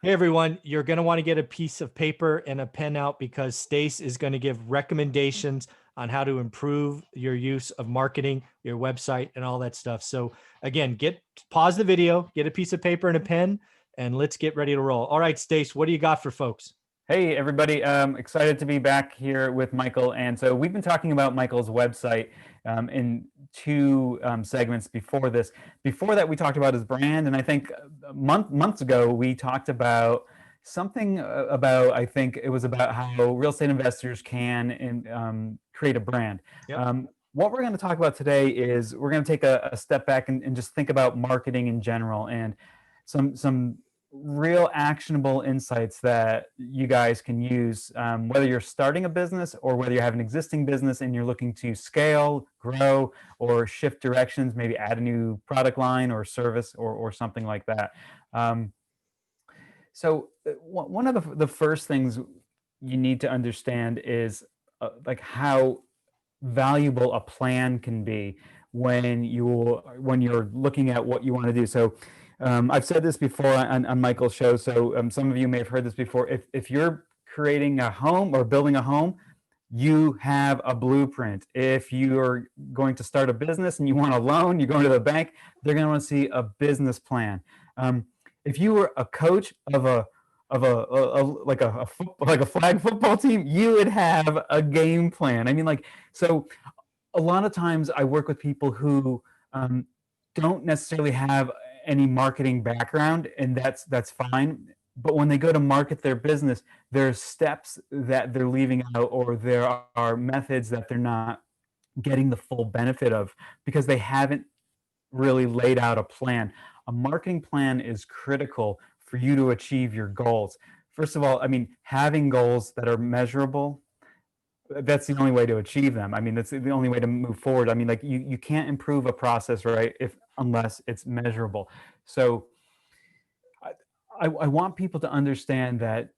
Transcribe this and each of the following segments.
Hey everyone, you're going to want to get a piece of paper and a pen out because Stace is going to give recommendations on how to improve your use of marketing, your website, and all that stuff. So again, pause the video, get a piece of paper and a pen, and let's get ready to roll. All right, Stace, what do you got for folks? Hey, everybody. Excited to be back here with Michael. And so we've been talking about Michael's website in two segments before this. Before that, we talked about his brand. And I think months ago, we talked about something about, I think it was about how real estate investors can create a brand. Yep. What we're going to talk about today is we're going to take a step back and just think about marketing in general and some real actionable insights that you guys can use, whether you're starting a business or whether you have an existing business and you're looking to scale, grow, or shift directions, maybe add a new product line or service or something like that. So one of the first things you need to understand is like how valuable a plan can be when you're looking at what you want to do. So I've said this before on Michael's show, so some of you may have heard this before. If you're creating a home or building a home, you have a blueprint. If you're going to start a business and you want a loan, you go to the bank, they're going to want to see a business plan. If you were a coach of a like a flag football team, you would have a game plan. I mean, like, so a lot of times I work with people who don't necessarily have any marketing background, and that's fine. But when they go to market their business, there's steps that they're leaving out, or there are methods that they're not getting the full benefit of because they haven't really laid out a plan. A marketing plan is critical for you to achieve your goals. First of all, I mean, having goals that are measurable, that's the only way to achieve them. I mean, that's the only way to move forward. I mean, like you can't improve a process, right, unless it's measurable. So I want people to understand that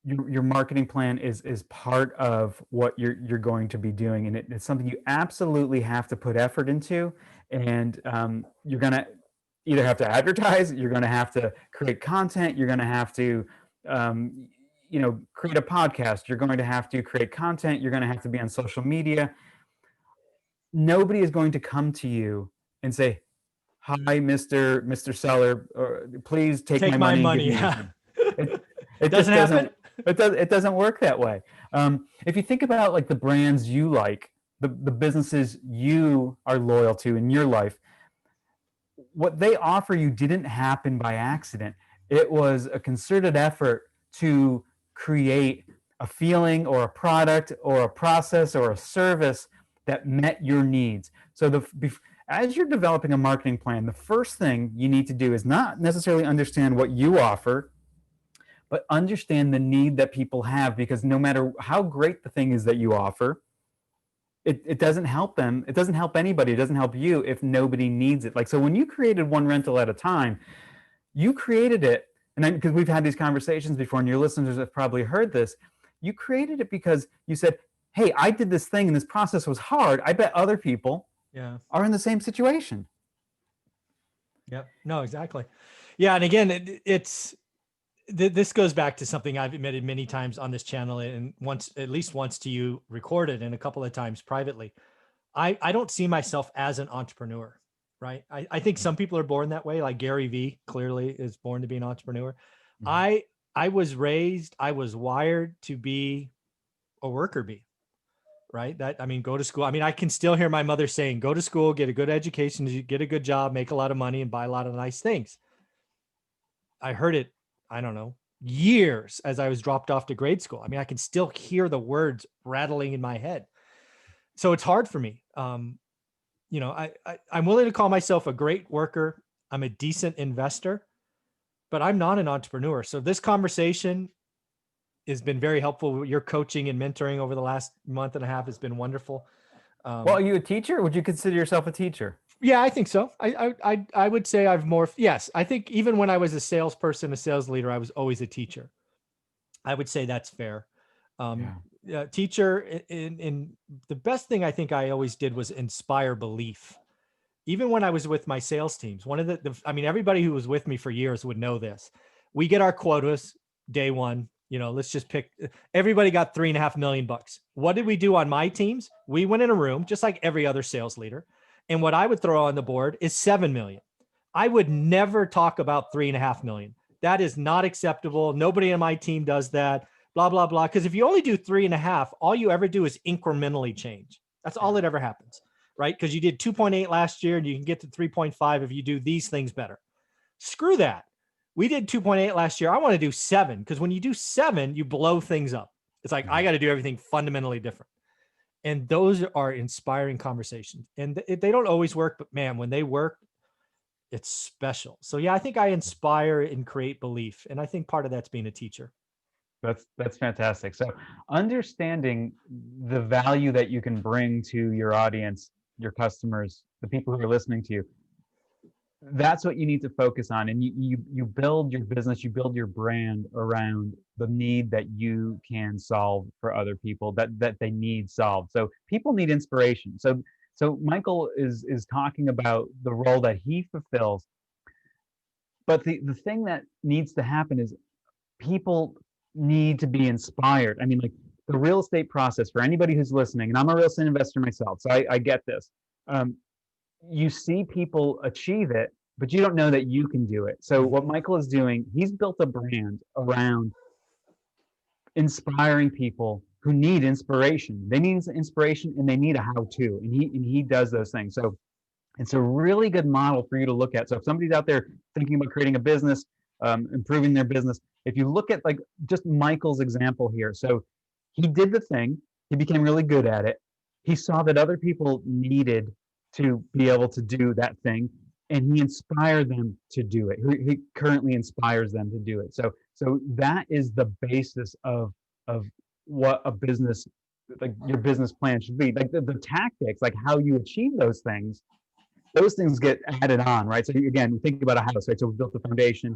your marketing plan is part of what you're going to be doing, and it's something you absolutely have to put effort into. And you're gonna either have to advertise, you're gonna have to create content, you're gonna have to create a podcast, you're going to have to create content, you're going to have to be on social media. Nobody is going to come to you and say, hi, Mr. Seller, or please take my Take my money and give money. me Yeah. it just Doesn't happen. it doesn't work that way. If you think about like the brands you like, the businesses you are loyal to in your life, what they offer you didn't happen by accident. It was a concerted effort to create a feeling or a product or a process or a service that met your needs. So as you're developing a marketing plan, the first thing you need to do is not necessarily understand what you offer, but understand the need that people have, because no matter how great the thing is that you offer, it doesn't help them. It doesn't help anybody. It doesn't help you if nobody needs it. Like, so when you created one rental at a time, you created it, and because we've had these conversations before, and your listeners have probably heard this, you created it because you said, hey, I did this thing and this process was hard. I bet other people are in the same situation. Yep. No, exactly. Yeah. And again, this goes back to something I've admitted many times on this channel, and at least once to you recorded, and a couple of times privately. I don't see myself as an entrepreneur, right? I think some people are born that way. Like Gary Vee clearly is born to be an entrepreneur. Mm-hmm. I was wired to be a worker bee, right? Go to school. I mean, I can still hear my mother saying, go to school, get a good education, get a good job, make a lot of money, and buy a lot of nice things. I heard it, I don't know, years as I was dropped off to grade school. I mean, I can still hear the words rattling in my head. So it's hard for me. I'm willing to call myself a great worker. I'm a decent investor, but I'm not an entrepreneur. So this conversation has been very helpful. Your coaching and mentoring over the last month and a half has been wonderful. Well, are you a teacher? Would you consider yourself a teacher? Yeah, I think so. I would say I've morphed. Yes, I think even when I was a salesperson, a sales leader, I was always a teacher. I would say that's fair. Teacher, in the best thing I think I always did was inspire belief. Even when I was with my sales teams, one of everybody who was with me for years would know this. we get our quotas day one. Let's just pick, everybody got $3.5 million. What did we do on my teams? We went in a room just like every other sales leader. And what I would throw on the board is 7 million. I would never talk about 3.5 million. That is not acceptable. Nobody on my team does that, blah, blah, blah. Because if you only do 3.5, all you ever do is incrementally change. That's all that ever happens, right? Because you did 2.8 last year and you can get to 3.5 if you do these things better. Screw that. We did 2.8 last year. I want to do 7, because when you do 7, you blow things up. It's like, I got to do everything fundamentally different. And those are inspiring conversations. And they don't always work, but man, when they work, it's special. So yeah, I think I inspire and create belief. And I think part of that's being a teacher. That's fantastic. So understanding the value that you can bring to your audience, your customers, the people who are listening to you, that's what you need to focus on. And you build your business, you build your brand around the need that you can solve for other people, that they need solved. So people need inspiration. So Michael is talking about the role that he fulfills. But the thing that needs to happen is people need to be inspired. I mean, like the real estate process, for anybody who's listening, and I'm a real estate investor myself, so I get this. You see people achieve it, but you don't know that you can do it. So what Michael is doing, he's built a brand around inspiring people who need inspiration. They need inspiration and they need a how-to, and he does those things. So it's a really good model for you to look at. So if somebody's out there thinking about creating a business, improving their business, if you look at like just Michael's example here, so he did the thing, he became really good at it. He saw that other people needed to be able to do that thing, and he inspired them to do it. He currently inspires them to do it. So that is the basis of what a business, like your business plan should be. Like the tactics, like how you achieve those things get added on, right? So again, we think about a house, right? So we built the foundation.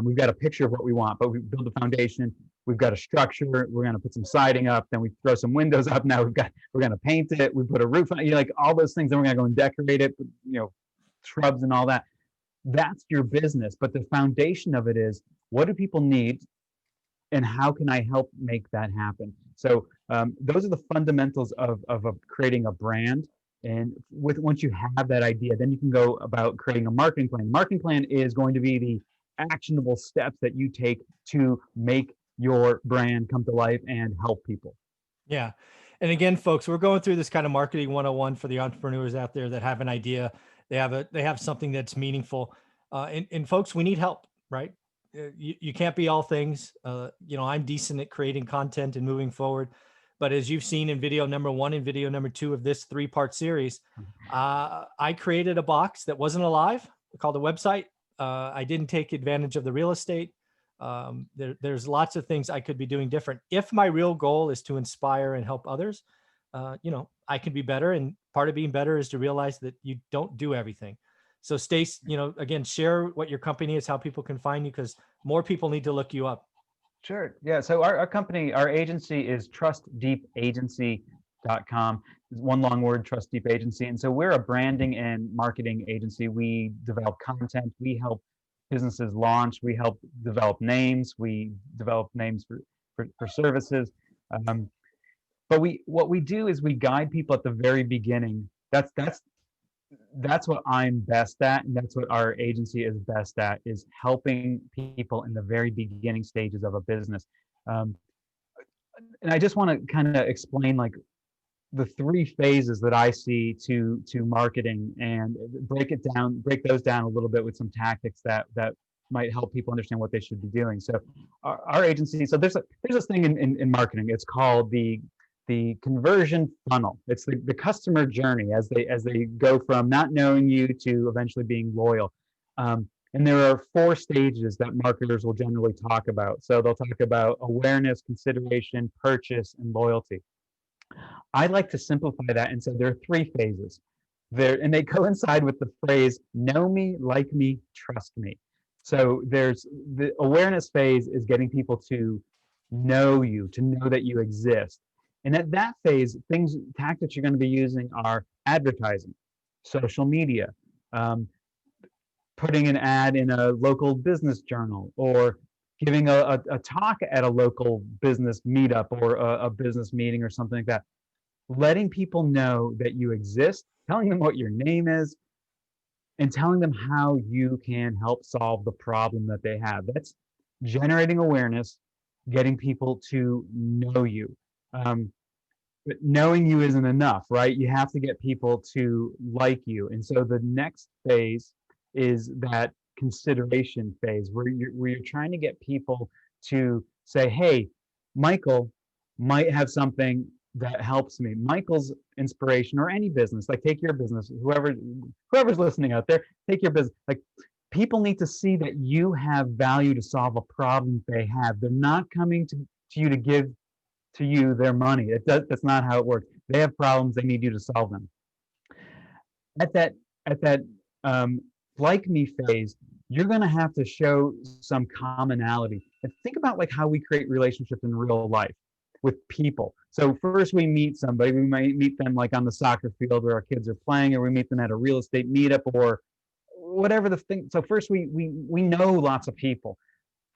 We've got a picture of what we want, but we build the foundation. We've got a structure. We're going to put some siding up. Then we throw some windows up. Now we're going to paint it. We put a roof on, like all those things. Then we're going to go and decorate it, shrubs and all that. That's your business. But the foundation of it is, what do people need, and how can I help make that happen? So those are the fundamentals of creating a brand. And once you have that idea, then you can go about creating a marketing plan. Marketing plan is going to be the actionable steps that you take to make your brand come to life and help people. Yeah. And again, folks, we're going through this kind of marketing 101 for the entrepreneurs out there that have an idea. They have something that's meaningful. And folks, we need help, right? You can't be all things. I'm decent at creating content and moving forward. But as you've seen in video number 1 and video number 2 of this 3-part series, I created a box that wasn't alive, called a website. I didn't take advantage of the real estate. There's lots of things I could be doing different. If my real goal is to inspire and help others, I can be better. And part of being better is to realize that you don't do everything. So Stace, again, share what your company is, how people can find you, because more people need to look you up. Sure. Yeah. So our company, our agency is trustdeepagency.com. It's one long word, Trust Deep Agency. And so we're a branding and marketing agency. We develop content. We help businesses launch. We help develop names. We develop names for services. But what we do is we guide people at the very beginning. That's what I'm best at, and that's what our agency is best at, is helping people in the very beginning stages of a business. And I just want to kind of explain like the 3 phases that I see to marketing, and break those down a little bit with some tactics that might help people understand what they should be doing. So our agency, so there's this thing in marketing. It's called the conversion funnel. It's the customer journey as they go from not knowing you to eventually being loyal. And there are 4 stages that marketers will generally talk about. So they'll talk about awareness, consideration, purchase, and loyalty. I like to simplify that and say there are 3 phases there, and they coincide with the phrase "know me, like me, trust me." So there's the awareness phase, is getting people to know you, to know that you exist. And at that phase, tactics you're going to be using are advertising, social media, putting an ad in a local business journal, or giving a talk at a local business meetup or a business meeting or something like that. Letting people know that you exist, telling them what your name is, and telling them how you can help solve the problem that they have. That's generating awareness, getting people to know you. But knowing you isn't enough, right? You have to get people to like you. And so the next phase is that consideration phase where you're trying to get people to say, hey, Michael might have something that helps me. Michael's inspiration, or any business, like take your business, whoever's listening out there, take your business. Like, people need to see that you have value to solve a problem they have. They're not coming to you to give to you their money. That's not how it works. They have problems, they need you to solve them. At that like me phase, you're going to have to show some commonality. And think about like how we create relationships in real life with people. So first we meet somebody, we might meet them like on the soccer field where our kids are playing, or we meet them at a real estate meetup, or whatever the thing. So first we know lots of people,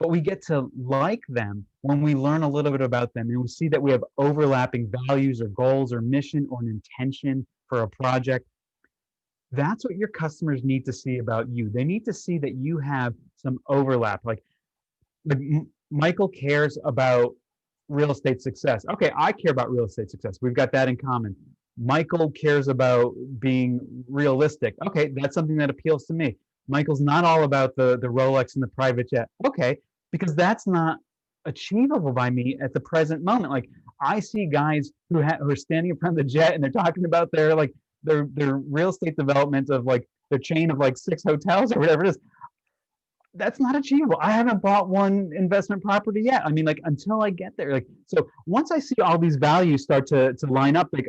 but we get to like them when we learn a little bit about them and we see that we have overlapping values or goals or mission or an intention for a project. That's what your customers need to see about you. They need to see that you have some overlap. Like Michael cares about real estate success. Okay, I care about real estate success. We've got that in common. Michael cares about being realistic. Okay, that's something that appeals to me. Michael's not all about the Rolex and the private jet. Okay, because that's not achievable by me at the present moment. Like, I see guys who are standing in front of the jet and they're talking about their real estate development of like their chain of like 6 hotels or whatever it is. That's not achievable. I haven't bought one investment property yet. I mean, like, until I get there. Like, so once I see all these values start to line up, like,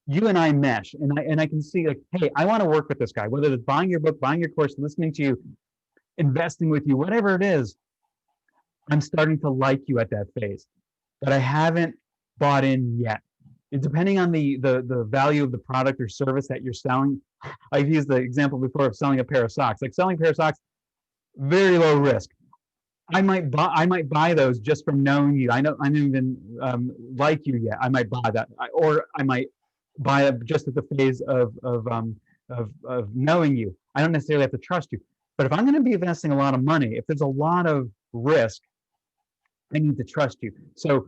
you and I mesh, and I can see like, hey, I want to work with this guy, whether it's buying your book, buying your course, listening to you, investing with you, whatever it is. I'm starting to like you at that phase, but I haven't bought in yet. And depending on the value of the product or service that you're selling, I've used the example before of selling a pair of socks. Like, selling a pair of socks, very low risk. I might buy those just from knowing you. I don't even like you yet. I might buy that, or I might buy it just at the phase of knowing you. I don't necessarily have to trust you. But if I'm going to be investing a lot of money, if there's a lot of risk, I need to trust you. So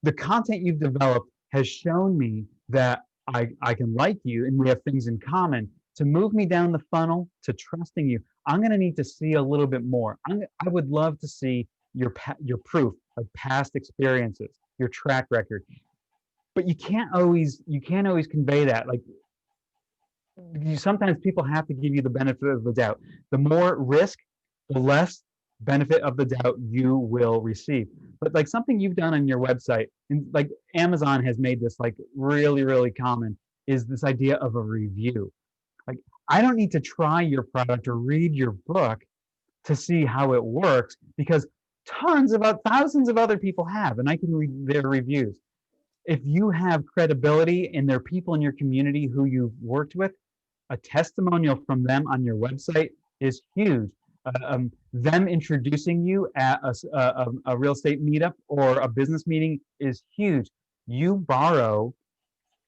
the content you've developed has shown me that I can like you and we have things in common. To move me down the funnel to trusting you, I'm going to need to see a little bit more. I would love to see your proof of past experiences, your track record. But you can't always convey that. Like, sometimes people have to give you the benefit of the doubt. The more risk, the less benefit of the doubt you will receive. But like something you've done on your website, and like Amazon has made this like really, really common, is this idea of a review. Like, I don't need to try your product or read your book to see how it works, because thousands of other people have, and I can read their reviews. If you have credibility and there are people in your community who you've worked with, a testimonial from them on your website is huge. Them introducing you at a real estate meetup or a business meeting is huge. You borrow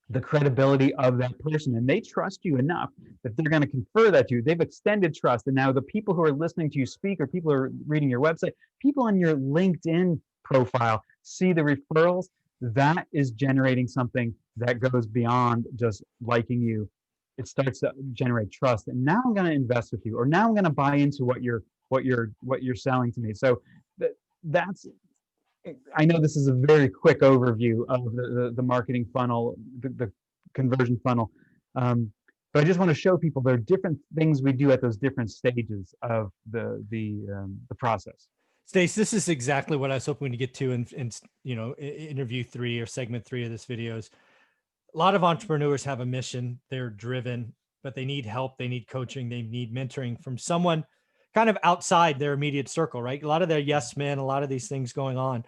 the credibility of that person, and they trust you enough that they're going to confer that to you. They've extended trust, and now the people who are listening to you speak, or people who are reading your website, people on your LinkedIn profile see the referrals. That is generating something that goes beyond just liking you. It starts to generate trust, and now I'm going to invest with you, or now I'm going to buy into what you're selling to me. So that's. I know this is a very quick overview of the marketing funnel, the conversion funnel, but I just want to show people there are different things we do at those different stages of the process. Stace, this is exactly what I was hoping to get to in interview 3 or segment 3 of this video. Is a lot of entrepreneurs have a mission, they're driven, but they need help, they need coaching, they need mentoring from someone kind of outside their immediate circle, right? A lot of their yes men, a lot of these things going on.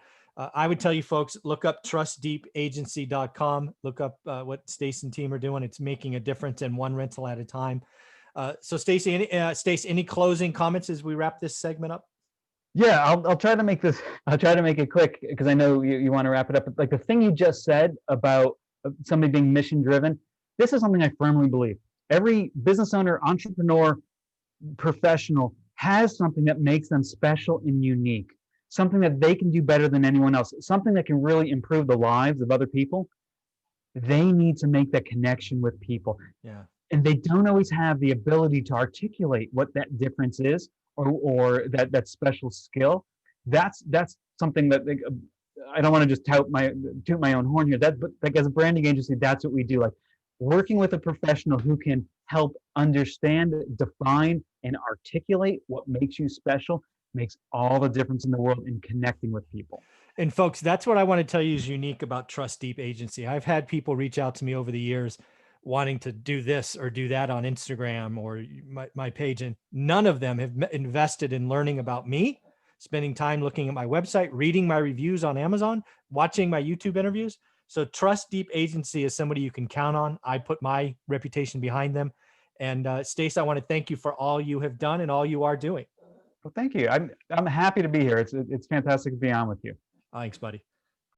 I would tell you folks, look up trustdeepagency.com, look up what Stace and team are doing. It's making a difference in one rental at a time. So Stace, any closing comments as we wrap this segment up? Yeah, I'll try to make this. I'll try to make it quick because I know you want to wrap it up. But like the thing you just said about somebody being mission driven, this is something I firmly believe. Every business owner, entrepreneur, professional has something that makes them special and unique, something that they can do better than anyone else, something that can really improve the lives of other people. They need to make that connection with people. Yeah. And they don't always have the ability to articulate what that difference is or that special skill. That's something that like, I don't want to just toot my own horn here. But like as a branding agency, that's what we do. Like working with a professional who can help understand, define, and articulate what makes you special makes all the difference in the world in connecting with people. And folks, that's what I want to tell you is unique about Trust Deep Agency. I've had people reach out to me over the years wanting to do this or do that on Instagram or my page, and none of them have invested in learning about me, spending time looking at my website, reading my reviews on Amazon, watching my YouTube interviews. So Trust Deep Agency is somebody you can count on. I put my reputation behind them. And Stace, I want to thank you for all you have done and all you are doing. Well, thank you. I'm happy to be here. It's fantastic to be on with you. Thanks, buddy.